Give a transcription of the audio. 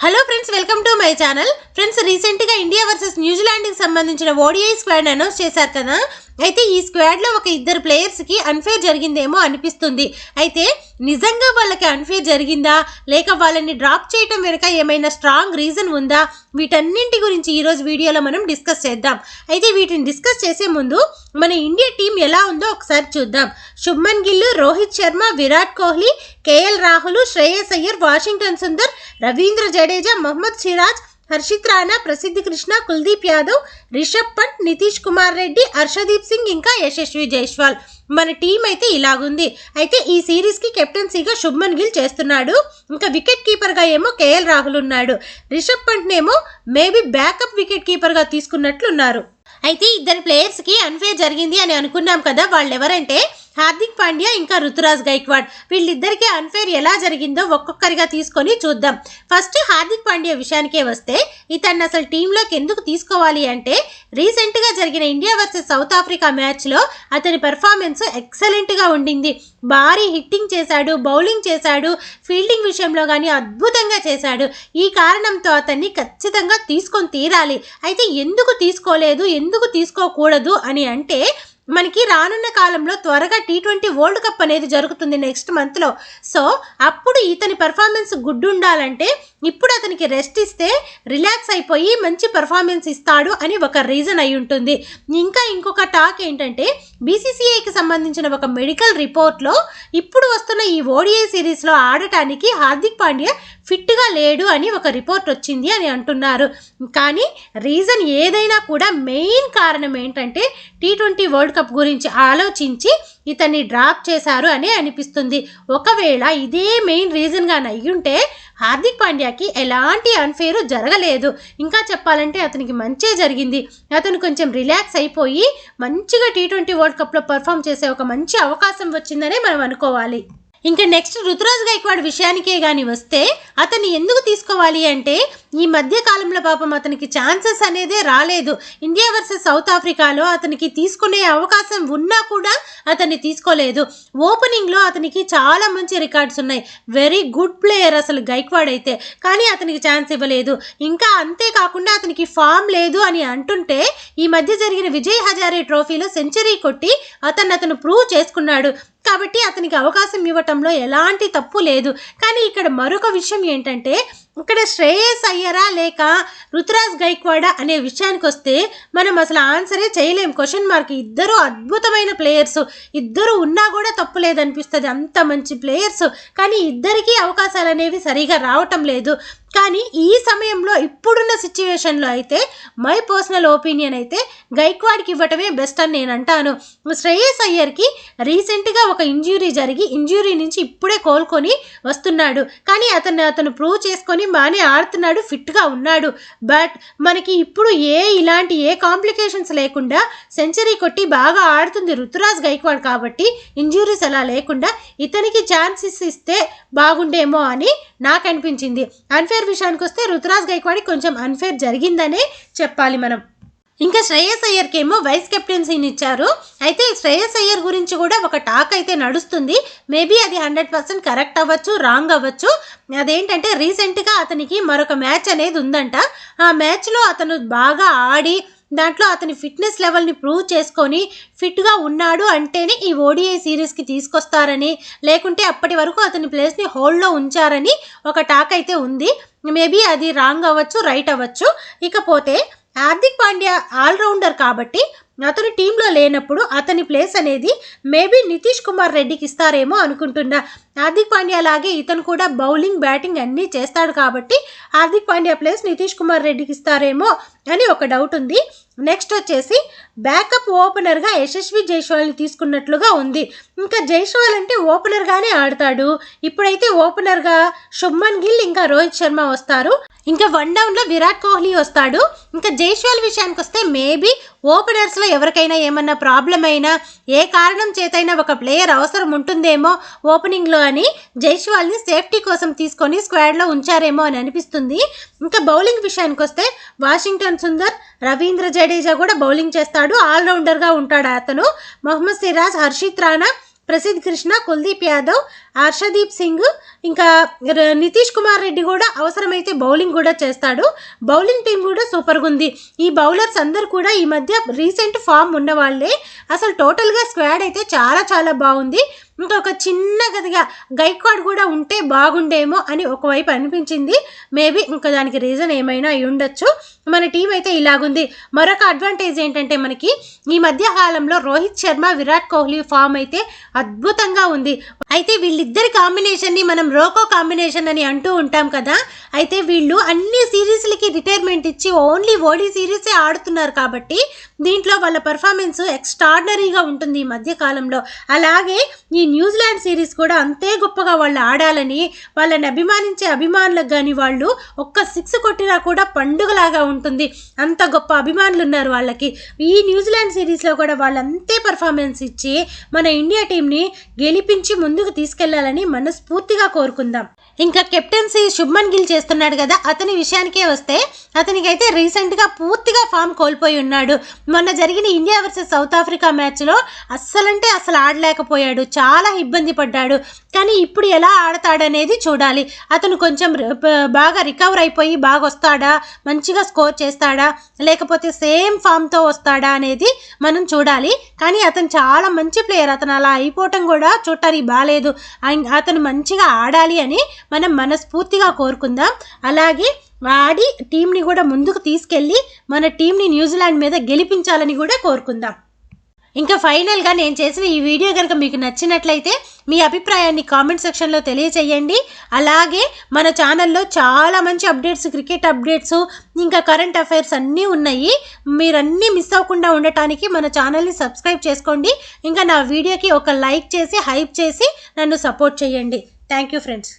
Hello friends, welcome to my channel. Friends, రీసెంట్గా India versus న్యూజిలాండ్కి సంబంధించిన ODI squad announce చేశారు కదా. అయితే ఈ స్క్వాడ్లో ఒక ఇద్దరు ప్లేయర్స్కి అన్ఫేర్ జరిగిందేమో అనిపిస్తుంది. అయితే నిజంగా వాళ్ళకి అన్ఫేర్ జరిగిందా, లేక వాళ్ళని డ్రాప్ చేయటం వెనుక ఏమైనా స్ట్రాంగ్ రీజన్ ఉందా, వీటన్నింటి గురించి ఈరోజు వీడియోలో మనం డిస్కస్ చేద్దాం. అయితే వీటిని డిస్కస్ చేసే ముందు మన ఇండియా టీం ఎలా ఉందో ఒకసారి చూద్దాం. శుభ్మన్ గిల్, రోహిత్ శర్మ, విరాట్ కోహ్లీ, కేఎల్ రాహుల్, శ్రేయస్ అయ్యర్, వాషింగ్టన్ సుందర్, రవీంద్ర జడేజా, మొహమ్మద్ సిరాజ్, హర్షిత్ రాణా, ప్రసిద్ధ్ కృష్ణ, కుల్దీప్ యాదవ్, రిషబ్ పంట్, నితీష్ కుమార్ రెడ్డి, హర్షదీప్ సింగ్, ఇంకా యశస్వి జైస్వాల్. మన టీం అయితే ఇలాగుంది. అయితే ఈ సిరీస్కి కెప్టెన్సీగా శుభ్మన్ గిల్ చేస్తున్నాడు. ఇంకా వికెట్ కీపర్గా ఏమో కేఎల్ రాహుల్ ఉన్నాడు. రిషబ్ పంట్నేమో మేబీ బ్యాకప్ వికెట్ కీపర్గా తీసుకున్నట్లున్నారు. అయితే ఇద్దరు ప్లేయర్స్కి అన్ఫేర్ జరిగింది అని అనుకున్నాం కదా. వాళ్ళు ఎవరంటే హార్దిక్ పాండ్యా ఇంకా రుతురాజ్ గైక్వాడ్. వీళ్ళిద్దరికీ అన్ఫేర్ ఎలా జరిగిందో ఒక్కొక్కరిగా తీసుకొని చూద్దాం. ఫస్ట్ హార్దిక్ పాండ్యా విషయానికే వస్తే, ఇతన్ని అసలు టీంలోకి ఎందుకు తీసుకోవాలి అంటే, రీసెంట్గా జరిగిన ఇండియా వర్సెస్ సౌత్ ఆఫ్రికా మ్యాచ్లో అతని పెర్ఫార్మెన్స్ ఎక్సలెంట్గా ఉండింది. భారీ హిట్టింగ్ చేశాడు, బౌలింగ్ చేశాడు, ఫీల్డింగ్ విషయంలో కానీ అద్భుతంగా చేశాడు. ఈ కారణంతో అతన్ని ఖచ్చితంగా తీసుకొని తీరాలి. అయితే ఎందుకు తీసుకోలేదు, ఎందుకు తీసుకోకూడదు అని అంటే, మనకి రానున్న కాలంలో త్వరగా T20 వరల్డ్ కప్ అనేది జరుగుతుంది నెక్స్ట్ మంత్లో. సో అప్పుడు ఇతని పెర్ఫార్మెన్స్ గుడ్ ఉండాలంటే ఇప్పుడు అతనికి రెస్ట్ ఇస్తే రిలాక్స్ అయిపోయి మంచి పెర్ఫార్మెన్స్ ఇస్తాడు అని ఒక రీజన్ అయి ఉంటుంది. ఇంకా ఇంకొక టాక్ ఏంటంటే, BCCIకి సంబంధించిన ఒక మెడికల్ రిపోర్ట్లో ఇప్పుడు వస్తున్న ఈ ఓడిఐ సిరీస్లో ఆడటానికి హార్దిక్ పాండ్యా ఫిట్గా లేడు అని ఒక రిపోర్ట్ వచ్చింది అని అంటున్నారు. కానీ రీజన్ ఏదైనా కూడా మెయిన్ కారణం ఏంటంటే T20 వరల్డ్ కప్ గురించి ఆలోచించి ఇతన్ని డ్రాప్ చేశారు అని అనిపిస్తుంది. ఒకవేళ ఇదే మెయిన్ రీజన్గా అయ్యుంటే హార్దిక్ పాండ్యాకి ఎలాంటి అన్ఫేర్ జరగలేదు. ఇంకా చెప్పాలంటే అతనికి మంచే జరిగింది. అతను కొంచెం రిలాక్స్ అయిపోయి మంచిగా T20 వరల్డ్ కప్లో పర్ఫామ్ చేసే ఒక మంచి అవకాశం వచ్చిందనే మనం అనుకోవాలి. ఇంకా నెక్స్ట్ రుతురాజ్ గైక్వాడ్ విషయానికే కానీ వస్తే, అతన్ని ఎందుకు తీసుకోవాలి అంటే, ఈ మధ్య కాలంలో పాపం అతనికి ఛాన్సెస్ అనేదే రాలేదు. ఇండియా వర్సెస్ సౌత్ ఆఫ్రికాలో అతనికి తీసుకునే అవకాశం ఉన్నా కూడా అతన్ని తీసుకోలేదు. ఓపెనింగ్లో అతనికి చాలా మంచి రికార్డ్స్ ఉన్నాయి. వెరీ గుడ్ ప్లేయర్ అసలు గైక్వాడ్ అయితే, కానీ అతనికి ఛాన్స్ ఇవ్వలేదు. ఇంకా అంతేకాకుండా అతనికి ఫామ్ లేదు అని అంటుంటే, ఈ మధ్య జరిగిన విజయ్ హజారే ట్రోఫీలో సెంచరీ కొట్టి అతను ప్రూవ్ చేసుకున్నాడు. కాబట్టి అతనికి అవకాశం ఇవ్వటంలో ఎలాంటి తప్పు లేదు. కానీ ఇక్కడ మరొక విషయం ఏంటంటే, ఇక్కడ శ్రేయస్ అయ్యరా లేక రుతురాజ్ గైక్వాడా అనే విషయానికి వస్తే మనం అసలు ఆన్సరే చేయలేం. Question mark. ఇద్దరు అద్భుతమైన ప్లేయర్స్, ఇద్దరు ఉన్నా కూడా తప్పు లేదనిపిస్తుంది. అంత మంచి ప్లేయర్స్, కానీ ఇద్దరికీ అవకాశాలు అనేవి సరిగా రావటం లేదు. కానీ ఈ సమయంలో ఇప్పుడున్న సిచ్యువేషన్లో అయితే మై పర్సనల్ ఒపీనియన్ అయితే గైక్వాడ్కి ఇవ్వటమే బెస్ట్ అని నేను అంటాను. శ్రేయస్ అయ్యర్కి రీసెంట్గా ఒక ఇంజ్యూరీ జరిగి ఇంజ్యూరీ నుంచి ఇప్పుడే కోలుకొని వస్తున్నాడు. కానీ అతను ప్రూవ్ చేసుకొని బాగానే ఆడుతున్నాడు, ఫిట్గా ఉన్నాడు. బట్ మనకి ఇప్పుడు ఇలాంటి ఏ కాంప్లికేషన్స్ లేకుండా సెంచరీ కొట్టి బాగా ఆడుతుంది రుతురాజ్ గైక్వాడ్. కాబట్టి ఇంజ్యూరీస్ అలా లేకుండా ఇతనికి ఛాన్సెస్ ఇస్తే బాగుండేమో అని నాకు అనిపించింది. అన్ఫేర్ విషయానికి వస్తే రుతురాజ్ గైక్వాడ్కి కొంచెం అన్ఫేర్ జరిగిందనే చెప్పాలి మనం. ఇంకా శ్రేయస్ అయ్యర్కి ఏమో వైస్ కెప్టెన్సీని ఇచ్చారు. అయితే శ్రేయస్ అయ్యర్ గురించి కూడా ఒక టాక్ అయితే నడుస్తుంది. మేబీ అది 100% కరెక్ట్ అవ్వచ్చు, రాంగ్ అవ్వచ్చు. అదేంటంటే, రీసెంట్గా అతనికి మరొక మ్యాచ్ అనేది ఉందంట. ఆ మ్యాచ్లో అతను బాగా ఆడి దాంట్లో అతని ఫిట్నెస్ లెవెల్ని ప్రూవ్ చేసుకొని ఫిట్గా ఉన్నాడు అంటేనే ఈ ఓడిఐ సిరీస్కి తీసుకొస్తారని, లేకుంటే అప్పటి వరకు అతని ప్లేస్ని హోల్డ్లో ఉంచారని ఒక టాక్ అయితే ఉంది. మేబీ అది రాంగ్ అవ్వచ్చు, రైట్ అవ్వచ్చు. ఇకపోతే హార్దిక్ పాండ్యా ఆల్రౌండర్ కాబట్టి అతను టీంలో లేనప్పుడు అతని ప్లేస్ అనేది మేబీ నితీష్ కుమార్ రెడ్డికి ఇస్తారేమో అనుకుంటున్నా. హార్దిక్ పాండ్యా లాగే ఇతను కూడా బౌలింగ్, బ్యాటింగ్ అన్నీ చేస్తాడు కాబట్టి హార్దిక్ పాండ్యా ప్లేస్ నితీష్ కుమార్ రెడ్డికి ఇస్తారేమో అని ఒక డౌట్ ఉంది. నెక్స్ట్ వచ్చేసి బ్యాకప్ ఓపెనర్గా యశస్వి జైస్వాల్ని తీసుకున్నట్లుగా ఉంది. ఇంకా జైస్వాల్ అంటే ఓపెనర్గానే ఆడతాడు. ఇప్పుడైతే ఓపెనర్గా శుభ్మన్ గిల్ ఇంకా రోహిత్ శర్మ వస్తారు. ఇంకా 1 డౌన్లో విరాట్ కోహ్లీ వస్తాడు. ఇంకా జైస్వాల్ విషయానికి వస్తే మేబీ ఓపెనర్స్లో ఎవరికైనా ఏమన్నా ప్రాబ్లం అయినా, ఏ కారణం చేతైనా ఒక ప్లేయర్ అవసరం ఉంటుందేమో ఓపెనింగ్లో అని జైస్వాల్ని సేఫ్టీ కోసం తీసుకొని స్క్వాడ్లో ఉంచారేమో అని అనిపిస్తుంది. ఇంకా బౌలింగ్ విషయానికి వస్తే వాషింగ్టన్ సుందర్, రవీంద్ర జడేజా కూడా బౌలింగ్ చేస్తాడు. ఆల్రౌండర్గా ఉంటాడు అతను. మొహమ్మద్ సిరాజ్, హర్షిత్ రాణా, ప్రసిద్ధ్ కృష్ణ, కుల్దీప్ యాదవ్, హర్షదీప్ సింగ్, ఇంకా నితీష్ కుమార్ రెడ్డి కూడా అవసరమైతే బౌలింగ్ కూడా చేస్తాడు. బౌలింగ్ టీం కూడా సూపర్గా ఉంది. ఈ బౌలర్స్ అందరు కూడా ఈ మధ్య రీసెంట్ ఫామ్ ఉన్న వాళ్ళే. అసలు టోటల్గా స్క్వాడ్ అయితే చాలా చాలా బాగుంది. ఇంకొక చిన్న గదిగా గైక్వాడ్ కూడా ఉంటే బాగుండేమో అని ఒకవైపు అనిపించింది. మేబీ ఇంకా దానికి రీజన్ ఏమైనా అయి ఉండొచ్చు. మన టీం అయితే ఇలాగుంది. మరొక అడ్వాంటేజ్ ఏంటంటే మనకి ఈ మధ్య కాలంలో రోహిత్ శర్మ, విరాట్ కోహ్లీ ఫామ్ అయితే అద్భుతంగా ఉంది. అయితే వీళ్ళిద్దరి కాంబినేషన్ని మనం రోకో కాంబినేషన్ అని అంటూ ఉంటాం కదా. అయితే వీళ్ళు అన్ని సిరీస్లకి రిటైర్మెంట్ ఇచ్చి ఓన్లీ ఓడీ సిరీసే ఆడుతున్నారు కాబట్టి దీంట్లో వాళ్ళ పర్ఫార్మెన్స్ ఎక్స్ట్రాడినరీగా ఉంటుంది ఈ మధ్య కాలంలో. అలాగే ఈ న్యూజిలాండ్ సిరీస్ కూడా అంతే గొప్పగా వాళ్ళు ఆడాలని వాళ్ళని అభిమానించే అభిమానులకు కానీ వాళ్ళు ఒక్క 6 కొట్టినా కూడా పండుగలాగా ఉంటుంది. అంత గొప్ప అభిమానులు ఉన్నారు వాళ్ళకి. ఈ న్యూజిలాండ్ సిరీస్లో కూడా వాళ్ళు అంతే పర్ఫార్మెన్స్ ఇచ్చి మన ఇండియా టీంని గెలిపించి ముందుకు తీసుకెళ్లాలని మనస్ఫూర్తిగా కోరుకుందాం. ఇంకా కెప్టెన్సీ శుభ్మన్ గిల్ చేస్తున్నాడు కదా, అతని విషయానికే వస్తే అతనికైతే రీసెంట్గా పూర్తిగా ఫామ్ కోల్పోయి ఉన్నాడు. మొన్న జరిగిన ఇండియా వర్సెస్ సౌత్ ఆఫ్రికా మ్యాచ్లో అస్సలంటే అసలు ఆడలేకపోయాడు, చాలా ఇబ్బంది పడ్డాడు. కానీ ఇప్పుడు ఎలా ఆడతాడనేది చూడాలి. అతను కొంచెం బాగా రికవర్ అయిపోయి బాగా వస్తాడా, మంచిగా స్కోర్ చేస్తాడా, లేకపోతే సేమ్ ఫామ్తో వస్తాడా అనేది మనం చూడాలి. కానీ అతను చాలా మంచి ప్లేయర్. అతను అలా అయిపోవటం కూడా చూడటానికి బాగాలేదు. అతను మంచిగా ఆడాలి అని మనం మనస్ఫూర్తిగా కోరుకుందాం. అలాగే ఆడి టీంని కూడా ముందుకు తీసుకెళ్ళి మన టీంని న్యూజిలాండ్ మీద గెలిపించాలని కూడా కోరుకుందాం. ఇంకా ఫైనల్గా నేను చేసిన ఈ వీడియో కనుక మీకు నచ్చినట్లయితే మీ అభిప్రాయాన్ని కామెంట్ సెక్షన్లో తెలియచేయండి. అలాగే మన ఛానల్లో చాలా మంచి అప్డేట్స్, క్రికెట్ అప్డేట్స్, ఇంకా కరెంట్ అఫైర్స్ అన్నీ ఉన్నాయి. మీరన్నీ మిస్ అవ్వకుండా ఉండటానికి మన ఛానల్ని సబ్స్క్రైబ్ చేసుకోండి. ఇంకా నా వీడియోకి ఒక లైక్ చేసి హైప్ చేసి నన్ను సపోర్ట్ చేయండి. Thank you friends.